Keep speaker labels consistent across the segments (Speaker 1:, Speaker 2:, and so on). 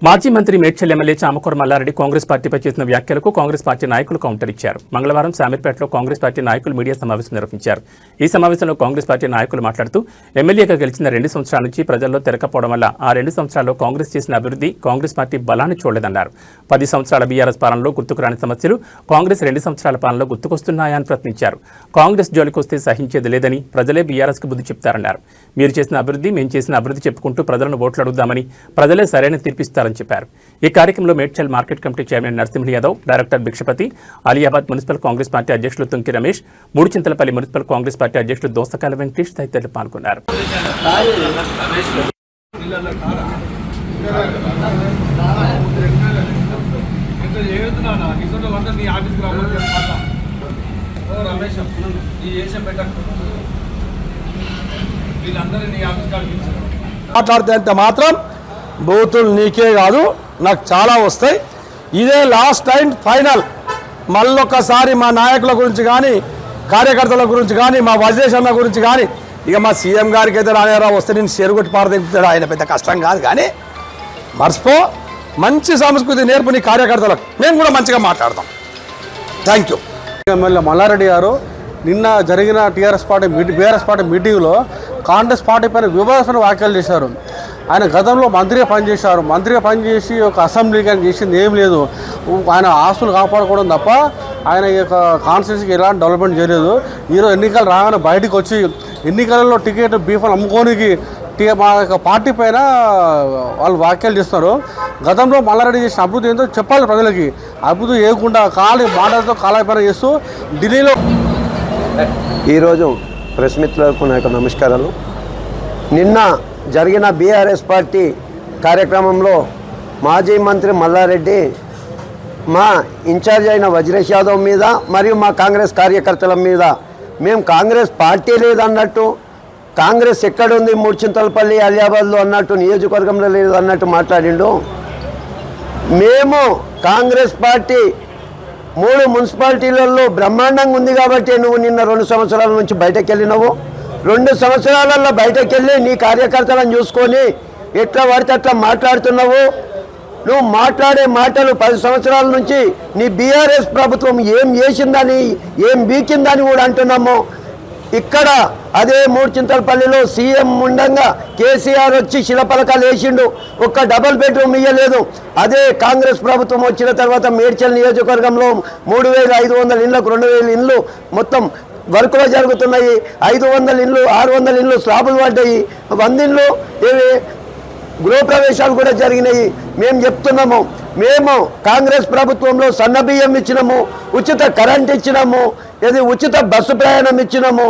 Speaker 1: మాజీ మంత్రి మేడ్చల్ ఎమ్మెల్యే చామకూర మల్లారెడ్డి కాంగ్రెస్ పార్టీపై చేసిన వ్యాఖ్యలకు కాంగ్రెస్ పార్టీ నాయకులు కౌంటర్ ఇచ్చారు. మంగళవారం శామీర్పేటలో కాంగ్రెస్ పార్టీ నాయకులు మీడియా సమావేశం నిర్వహించారు. ఈ సమావేశంలో కాంగ్రెస్ పార్టీ నాయకులు మాట్లాడుతూ ఎమ్మెల్యేగా గెలిచిన 2 సంవత్సరాల నుంచి ప్రజల్లో తిరగకపోవడం వల్ల ఆ 2 సంవత్సరాల్లో కాంగ్రెస్ చేసిన అభివృద్ధి కాంగ్రెస్ పార్టీ బలాన్ని చూడలేదన్నారు. 10 సంవత్సరాల బీఆర్ఎస్ పాలనలో గుర్తుకు రాని సమస్యలు కాంగ్రెస్ 2 సంవత్సరాల పాలనలో గుర్తుకొస్తున్నాయని ప్రశ్నించారు. కాంగ్రెస్ జోలికొస్తే సహించేది లేదని ప్రజలే బీఆర్ఎస్కు బుద్ధి చెప్తారన్నారు. మీరు చేసిన అభివృద్ధి మేము చేసిన అభివృద్ధి చెప్పుకుంటూ ప్రజలను ఓట్లు అడుగుదామని ప్రజలే సరైన తీర్పిస్తారని చెప్పారు. ఈ కార్యక్రమంలో Medchal market committee chairman Narasimha Yadav, director Bhikshapathi, Aliabad municipal Congress party అధ్యక్షులు తుంకి రమేష్, మూడుచింతలపల్లి మున్సిపల్ కాంగ్రెస్ పార్టీ అధ్యక్షులు దోసకాల వెంకటేష్ తదితరులు పాల్గొన్నారు.
Speaker 2: మాట్లాడితే మాత్రం బూతులు నీకే కాదు నాకు చాలా వస్తాయి. ఇదే లాస్ట్ టైం ఫైనల్. మళ్ళొక్కసారి మా నాయకుల గురించి కానీ కార్యకర్తల గురించి కానీ మా వజేష్ అన్న గురించి కానీ ఇక మా సీఎం గారికి అయితే రానేరావు వస్తే నేను చెరుగొట్టి పారదెక్కుతాడు. ఆయన పెద్ద కష్టం కాదు కానీ మర్చిపో. మంచి సంస్కృతి నేర్పు నీ కార్యకర్తలకు. మేము కూడా మంచిగా మాట్లాడతాం. Thank you.
Speaker 3: ఎమ్మెల్యే మల్లారెడ్డి గారు నిన్న జరిగిన బీఆర్ఎస్ పార్టీ మీటింగ్లో కాంగ్రెస్ పార్టీ పైన వివాదాస్పద వ్యాఖ్యలు చేశారు. ఆయన గతంలో మంత్రిగా పనిచేశారు. మంత్రిగా పనిచేసి ఒక అసెంబ్లీకి ఆయన చేసింది ఏం లేదు. ఆయన ఆస్తులు కాపాడుకోవడం తప్ప ఆయన ఈ యొక్క కాన్స్టిట్యూన్సీకి ఎలాంటి డెవలప్మెంట్ చేయలేదు. ఈరోజు ఎన్నికలు రాగానే బయటకు వచ్చి ఎన్నికలలో టికెట్ బీఫాన్ అమ్ముకోనికి మా యొక్క పార్టీ పైన వాళ్ళు వ్యాఖ్యలు చేస్తున్నారు. గతంలో మల్లారెడ్డి చేసిన అభివృద్ధి ఏంటో చెప్పాలి ప్రజలకి. అభివృద్ధి చేయకుండా మాటలతో కాలపైన చేస్తూ ఢిల్లీలో.
Speaker 4: ఈరోజు ప్రెస్ మిత్రులకు నా యొక్క నమస్కారాలు. నిన్న జరిగిన బీఆర్ఎస్ పార్టీ కార్యక్రమంలో మాజీ మంత్రి మల్లారెడ్డి మా ఇన్ఛార్జ్ అయిన వజ్రేష్ యాదవ్ మీద మరియు మా కాంగ్రెస్ కార్యకర్తల మీద మేము కాంగ్రెస్ పార్టీ లేదన్నట్టు, కాంగ్రెస్ ఎక్కడుంది మూడుచింతలపల్లి అలియాబాద్లో అన్నట్టు, నియోజకవర్గంలో లేదు అన్నట్టు మాట్లాడిండు. మేము కాంగ్రెస్ పార్టీ 3 మున్సిపాలిటీలలో బ్రహ్మాండంగా ఉంది కాబట్టి నువ్వు నిన్న 2 సంవత్సరాల నుంచి బయటకు వెళ్ళినావు. 2 సంవత్సరాలలో బయటకు వెళ్ళి నీ కార్యకర్తలను చూసుకొని ఎట్లా పడితే అట్లా మాట్లాడుతున్నావు. నువ్వు మాట్లాడే మాటలు 10 సంవత్సరాల నుంచి నీ బీఆర్ఎస్ ప్రభుత్వం ఏం చేసిందని ఏం బీకిందని కూడా అంటున్నాము. ఇక్కడ అదే మూడుచింతలపల్లిలో సీఎం ఉండంగా కేసీఆర్ వచ్చి శిలపలకాలు వేసిండు. ఒక్క డబుల్ బెడ్రూమ్ ఇవ్వలేదు. అదే కాంగ్రెస్ ప్రభుత్వం వచ్చిన తర్వాత మేడ్చల్ నియోజకవర్గంలో 3500 ఇళ్లకు 2000 ఇళ్ళు మొత్తం వర్కులు జరుగుతున్నాయి. 500 ఇళ్ళు 600 ఇళ్ళు స్లాబులు పడ్డాయి. 100 ఇళ్ళు ఏవి గృహప్రవేశాలు కూడా జరిగినాయి. మేము చెప్తున్నాము, మేము కాంగ్రెస్ ప్రభుత్వంలో సన్నబియ్యం ఇచ్చినాము, ఉచిత కరెంట్ ఇచ్చినాము, ఇది ఉచిత బస్సు ప్రయాణం ఇచ్చినాము,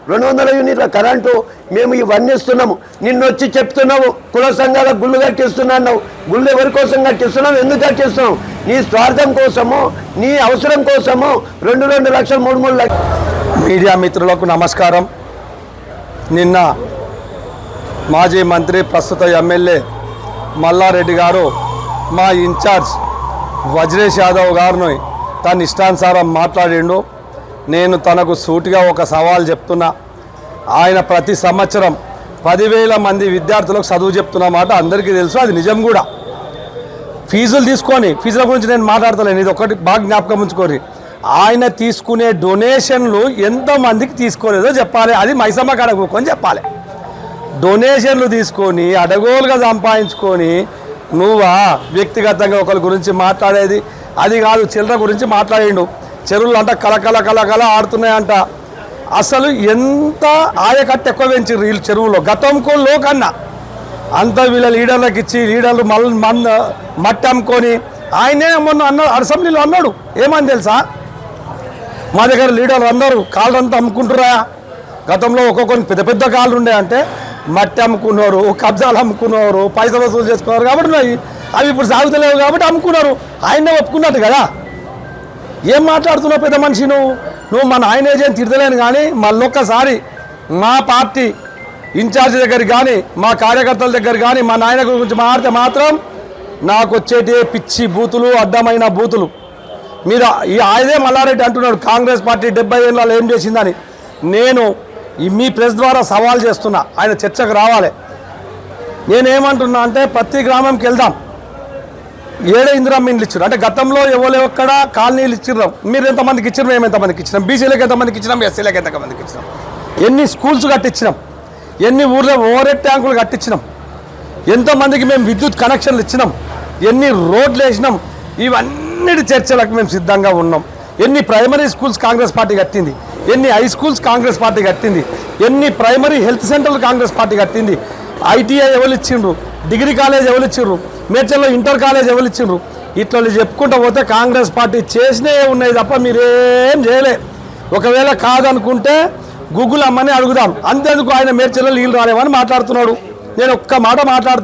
Speaker 4: 200 యూనిట్ల కరెంటు మేము ఇవన్నీ ఇస్తున్నాము. నిన్నొచ్చి చెప్తున్నావు కుల సంఘాల గుళ్ళు కట్టిస్తున్నావు. గుళ్ళు ఎవరి కోసం కట్టిస్తున్నావు? ఎందుకు కట్టిస్తున్నావు? నీ స్వార్థం కోసము, నీ అవసరం కోసము 2 లక్షలు 3 లక్షలు.
Speaker 2: మీడియా మిత్రులకు నమస్కారం. నిన్న మాజీ మంత్రి ప్రస్తుత ఎమ్మెల్యే మల్లారెడ్డి గారు మా ఇన్ఛార్జ్ వజ్రేష్ యాదవ్ గారిని తన ఇష్టానుసారం మాట్లాడిండు. నేను తనకు సూటిగా ఒక సవాల్ చెప్తున్నా. ఆయన ప్రతి సంవత్సరం 10,000 మంది విద్యార్థులకు చదువు చెప్తున్న మాట అందరికీ తెలుసు, అది నిజం కూడా. ఫీజులు తీసుకొని, ఫీజుల గురించి నేను మాట్లాడతలేను, ఇది ఒకటి బాగా జ్ఞాపకం ఉంచుకోరి. ఆయన తీసుకునే డొనేషన్లు ఎంతమందికి తీసుకోలేదో చెప్పాలి. అది మైసమ్మ కాడ కూకొని చెప్పాలి. డొనేషన్లు తీసుకొని అడగోలుగా సంపాదించుకొని నువ్వా వ్యక్తిగతంగా ఒకరి గురించి మాట్లాడేది? అది కాదు, చిల్లర గురించి మాట్లాడిండు. చెరువులు అంట కలకల ఆడుతున్నాయంట. అసలు ఎంత ఆయకట్టు ఎక్కువ పెంచారు వీళ్ళు చెరువులో గతంలో కన్నా. అంత వీళ్ళ లీడర్లకు ఇచ్చి లీడర్లు మట్టి అమ్ముకొని ఆయనే మొన్న అసెంబ్లీలో అన్నాడు. ఏమని తెలుసా? మా దగ్గర లీడర్లు అందరూ కాళ్ళంతా అమ్ముకుంటురా. గతంలో ఒక్కొక్కరికి పెద్ద పెద్ద కాళ్ళు ఉండే అంటే మట్టి అమ్ముకున్నారు, కబ్జాలు అమ్ముకున్నారు, పైసలు వసూలు చేసుకున్నారు కాబట్టి అవి ఇప్పుడు సాగుతలేవు కాబట్టి అమ్ముకున్నారు. ఆయనే ఒప్పుకున్నట్టు కదా. ఏం మాట్లాడుతున్నావు పెద్ద మనిషి నువ్వు మన ఆయన ఏజెంట్ తిడతలేను కానీ మళ్ళొక్కసారి మా పార్టీ ఇన్ఛార్జ్ దగ్గర కానీ మా కార్యకర్తల దగ్గర కానీ మా నాయన గురించి మాట్లాడితే మాత్రం నాకు వచ్చేటి పిచ్చి బూతులు, అడ్డమైన బూతులు. మీరు ఆయనే మల్లారెడ్డి అంటున్నాడు కాంగ్రెస్ పార్టీ 70 ఏళ్ళలో ఏం చేసిందని. నేను మీ ప్రెస్ ద్వారా సవాల్ చేస్తున్నా, ఆయన చర్చకు రావాలి. నేనేమంటున్నా అంటే ప్రతి గ్రామంకి వెళ్దాం. ఏడే ఇందిరా ఇండ్లు ఇచ్చారు అంటే గతంలో ఎవరు ఎక్కడ కాలనీలు ఇచ్చిర్రు, మీరు ఎంతమందికి ఇచ్చారు, మేము ఎంతమందికి ఇచ్చినాం, బీసీలకు ఎంతమందికి ఇచ్చినాం, ఎస్సీలకు ఎంతమందికి ఇచ్చినాం, ఎన్ని స్కూల్స్ కట్టించినాం, ఎన్ని ఊర్లో ఓవర్ ట్యాంకులు కట్టించినాం, ఎంతమందికి మేము విద్యుత్ కనెక్షన్లు ఇచ్చినాం, ఎన్ని రోడ్లు వేసినాం, ఇవన్నిటి చర్చలకు మేము సిద్ధంగా ఉన్నాం. ఎన్ని ప్రైమరీ స్కూల్స్ కాంగ్రెస్ పార్టీ కట్టింది, ఎన్ని హై స్కూల్స్ కాంగ్రెస్ పార్టీ కట్టింది, ఎన్ని ప్రైమరీ హెల్త్ సెంటర్లు కాంగ్రెస్ పార్టీ కట్టింది, ఐటీఐ ఎవరు ఇచ్చిండ్రు, డిగ్రీ కాలేజ్ ఎవరు ఇచ్చిండ్రు, మేడ్చల్లో ఇంటర్ కాలేజ్ ఎవరు ఇచ్చిండ్రు, ఇట్లా చెప్పుకుంటూ పోతే కాంగ్రెస్ పార్టీ చేసినవి ఉన్నాయి తప్ప మీరేం చేయలే. ఒకవేళ కాదనుకుంటే గూగుల్ అమ్మని అడుగుదాం. అంతేందుకు ఆయన మేడ్చల్లో నీళ్ళు రాలేమని మాట్లాడుతున్నాడు. నేను ఒక్క మాట మాట్లాడుతున్నాను.